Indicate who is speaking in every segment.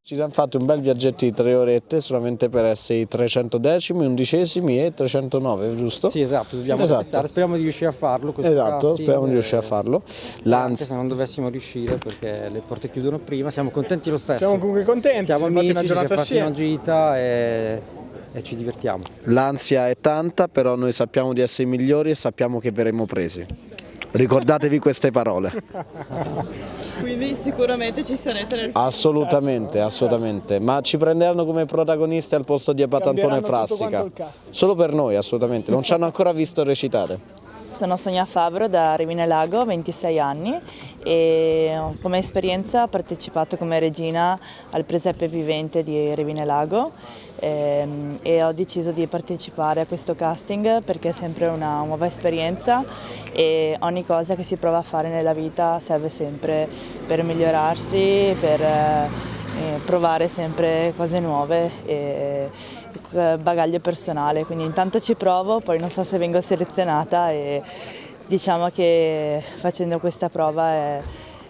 Speaker 1: Ci siamo fatti un bel viaggetto di 3 orette solamente per essere i 310, 11 e 309, giusto?
Speaker 2: Sì, esatto, dobbiamo aspettare, speriamo di riuscire a farlo.
Speaker 1: Esatto, speriamo di riuscire a farlo.
Speaker 2: Anche se non dovessimo riuscire perché le porte chiudono prima, siamo contenti lo stesso.
Speaker 3: Siamo comunque contenti,
Speaker 2: siamo amici, ci siamo fatti
Speaker 3: assieme.
Speaker 2: una gita e ci divertiamo.
Speaker 1: L'ansia è tanta, però noi sappiamo di essere i migliori e sappiamo che verremo presi. Ricordatevi queste parole.
Speaker 4: Quindi sicuramente ci sarete nel film.
Speaker 1: Assolutamente, assolutamente. Ma ci prenderanno come protagonisti al posto di Apatantone Frassica. Solo per noi, assolutamente. Non ci hanno ancora visto recitare.
Speaker 5: Sono Sonia Favro da Rimini Lago, 26 anni e come esperienza ho partecipato come regina al Presepe Vivente di Rimini Lago e ho deciso di partecipare a questo casting perché è sempre una nuova esperienza e ogni cosa che si prova a fare nella vita serve sempre per migliorarsi, per provare sempre cose nuove e bagaglio personale, quindi intanto ci provo, poi non so se vengo selezionata e diciamo che facendo questa prova è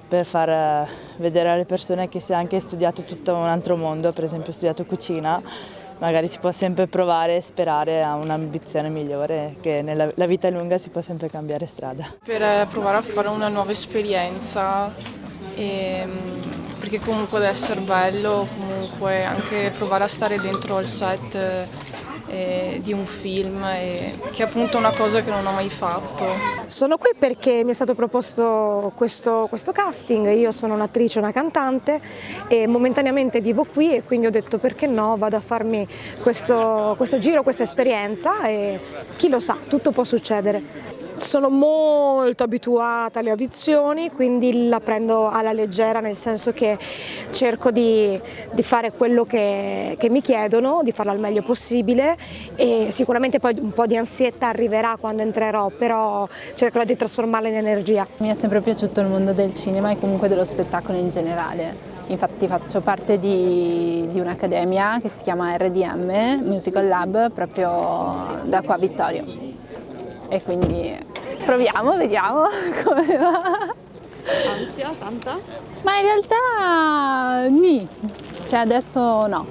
Speaker 5: per far vedere alle persone che se anche hai studiato tutto un altro mondo, per esempio ho studiato cucina, magari si può sempre provare e sperare a un'ambizione migliore, che la vita è lunga, si può sempre cambiare strada.
Speaker 4: Per provare a fare una nuova esperienza, perché comunque deve essere bello, comunque anche provare a stare dentro al set di un film, che è appunto una cosa che non ho mai fatto.
Speaker 6: Sono qui perché mi è stato proposto questo casting, io sono un'attrice, una cantante e momentaneamente vivo qui e quindi ho detto perché no, vado a farmi questo giro, questa esperienza e chi lo sa, tutto può succedere. Sono molto abituata alle audizioni, quindi la prendo alla leggera, nel senso che cerco di fare quello che mi chiedono, di farlo al meglio possibile e sicuramente poi un po' di ansietta arriverà quando entrerò, però cercherò di trasformarla in energia.
Speaker 7: Mi è sempre piaciuto il mondo del cinema e comunque dello spettacolo in generale. Infatti faccio parte di un'accademia che si chiama RDM, Musical Lab, proprio da qua a Vittorio. E quindi proviamo, vediamo come va.
Speaker 4: Ansia, tanta?
Speaker 7: Ma in realtà cioè adesso no,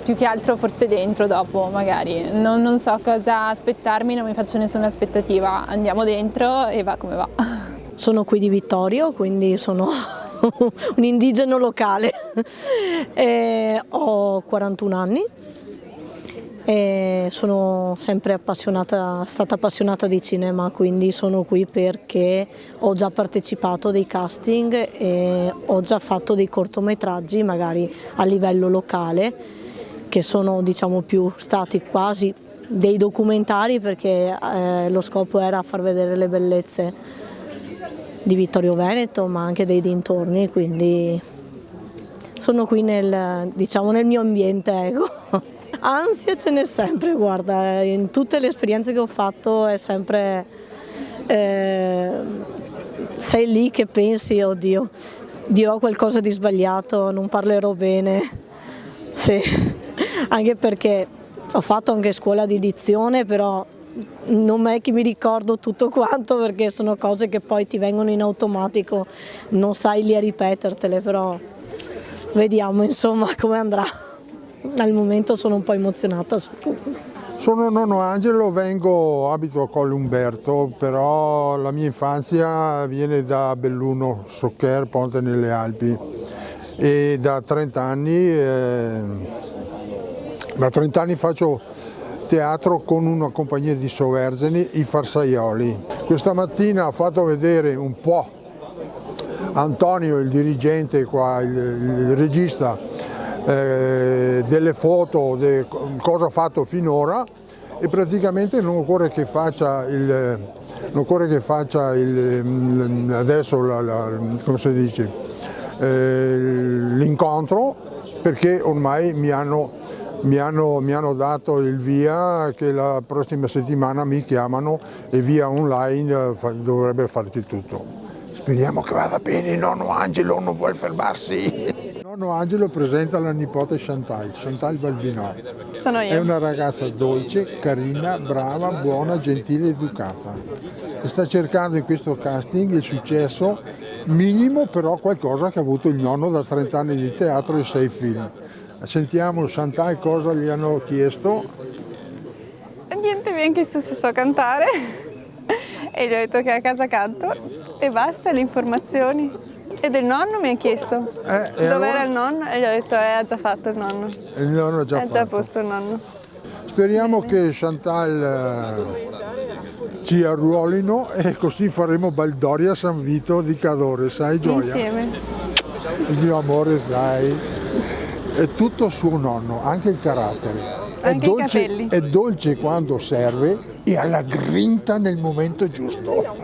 Speaker 7: più che altro forse dentro, dopo magari. Non so cosa aspettarmi, non mi faccio nessuna aspettativa, andiamo dentro e va come va.
Speaker 8: Sono qui di Vittorio, quindi sono un indigeno locale, ho 41 anni. E sono sempre stata appassionata di cinema, quindi sono qui perché ho già partecipato a dei casting e ho già fatto dei cortometraggi magari a livello locale che sono diciamo più stati quasi dei documentari perché lo scopo era far vedere le bellezze di Vittorio Veneto ma anche dei dintorni, quindi sono qui nel mio ambiente, ecco. Ansia ce n'è sempre, guarda, in tutte le esperienze che ho fatto è sempre, sei lì che pensi, oddio, dirò qualcosa di sbagliato, non parlerò bene, sì, anche perché ho fatto anche scuola di dizione, però non è che mi ricordo tutto quanto perché sono cose che poi ti vengono in automatico, non stai lì a ripetertele, però vediamo insomma come andrà. Al momento sono un po' emozionata.
Speaker 9: Sono nonno Angelo, abito a Colle Umberto, però la mia infanzia viene da Belluno, Soccher, Ponte nelle Alpi e da 30 anni faccio teatro con una compagnia di Soverzeni, i Farsaioli. Questa mattina ho fatto vedere un po' Antonio, il dirigente qua, il regista, delle foto, cosa ho fatto finora e praticamente non occorre che faccia adesso come si dice, l'incontro perché ormai mi hanno dato il via che la prossima settimana mi chiamano e via online dovrebbe farci tutto. Speriamo che vada bene, nonno Angelo non vuole fermarsi. Nonno Angelo presenta la nipote Chantal Balbinò.
Speaker 4: Sono io.
Speaker 9: È una ragazza dolce, carina, brava, buona, gentile, educata. E sta cercando in questo casting il successo minimo però qualcosa che ha avuto il nonno da 30 anni di teatro e 6 film. Sentiamo Chantal cosa gli hanno chiesto.
Speaker 3: Niente, mi hanno chiesto se so cantare e gli ho detto che a casa canto e basta, le informazioni. E del nonno mi ha chiesto dov'era
Speaker 9: allora?
Speaker 3: il nonno e gli ho detto ha già fatto il nonno.
Speaker 9: Il nonno ha già fatto.
Speaker 3: Già a posto il nonno.
Speaker 9: Speriamo che Chantal ci arruolino e così faremo Baldoria San Vito di Cadore, sai Gioia?
Speaker 3: Insieme.
Speaker 9: Il mio amore, sai, è tutto suo nonno, anche il carattere.
Speaker 3: Anche i capelli.
Speaker 9: È dolce quando serve e ha la grinta nel momento giusto.